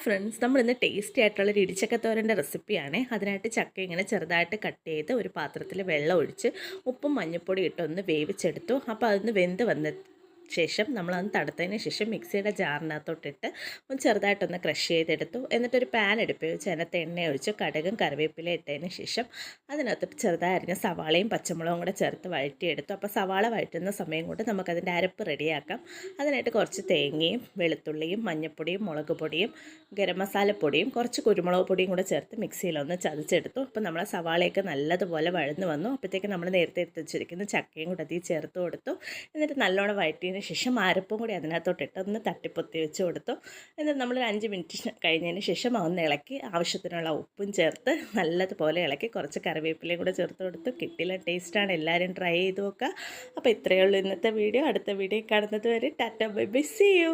Friends, നമ്മൾ ഇന്ന് tasty ആയിട്ടുള്ള ഒരു ഇടിച്ചക്കത്തോരൻ്റെ റെസിപ്പിയാണ്. അതിനായിട്ട് ചക്ക ഇങ്ങനെ ചെറുതായിട്ട് കട്ട് ചെയ്ത് ഒരു പാത്രത്തിൽ വെള്ളം ഒഴിച്ച് ഉപ്പും മഞ്ഞൾപ്പൊടി ഇട്ടൊന്ന് വേവിച്ചെടുത്തു. അപ്പോൾ അതൊന്ന് വെന്ത് വന്ന ശേഷം നമ്മളതൊന്ന് തണുത്തതിന് ശേഷം മിക്സിയുടെ ജാറിനകത്തോട്ടിട്ട് ഒന്ന് ചെറുതായിട്ടൊന്ന് ക്രഷ് ചെയ്തെടുത്തു. എന്നിട്ടൊരു പാൻ അടുപ്പിൽ വെച്ച് അതിനകത്ത് എണ്ണ ഒഴിച്ച് കടുകും കറിവേപ്പില ഇട്ടതിന് ശേഷം അതിനകത്തോട്ട് ചെറുതായി അരിഞ്ഞ സവാളയും പച്ചമുളകും കൂടെ ചേർത്ത് വഴറ്റിയെടുത്തു. അപ്പോൾ സവാള വഴറ്റുന്ന സമയം കൊണ്ട് നമുക്കതിൻ്റെ അരപ്പ് റെഡിയാക്കാം. അതിനായിട്ട് കുറച്ച് തേങ്ങയും വെളുത്തുള്ളിയും മഞ്ഞൾപ്പൊടിയും മുളക് പൊടിയും ഗരം മസാലപ്പൊടിയും കുറച്ച് കുരുമുളക് പൊടിയും കൂടെ ചേർത്ത് മിക്സിയിലൊന്ന് ചതച്ചെടുത്തു. അപ്പോൾ നമ്മളെ സവാളയൊക്കെ നല്ലതുപോലെ വഴന്ന് വന്നു. അപ്പോഴത്തേക്ക് നമ്മൾ നേരത്തെ എടുത്ത് വെച്ചിരിക്കുന്ന ചക്കയും കൂടെ അതിൽ ചേർത്ത് കൊടുത്തു. എന്നിട്ട് നല്ലോണം വഴറ്റിയതിന് ശേഷം അരപ്പും കൂടി അതിനകത്തോട്ടിട്ട് ഒന്ന് തട്ടിപ്പൊത്തി വെച്ച് കൊടുത്തു. എന്നിട്ട് നമ്മളൊരു 5 മിനിറ്റ് കഴിഞ്ഞതിന് ശേഷം ഒന്ന് ഇളക്കി ആവശ്യത്തിനുള്ള ഉപ്പും ചേർത്ത് നല്ലതുപോലെ ഇളക്കി കുറച്ച് കറിവേപ്പിലയും കൂടെ ചേർത്ത് കൊടുത്തു. കിട്ടില്ല ടേസ്റ്റാണ്, എല്ലാവരും ട്രൈ ചെയ്ത് നോക്കുക. അപ്പോൾ ഇത്രയേ ഉള്ളൂ ഇന്നത്തെ വീഡിയോ. അടുത്ത വീഡിയോ കാണുന്നത് വരെ tata bye bye, see U.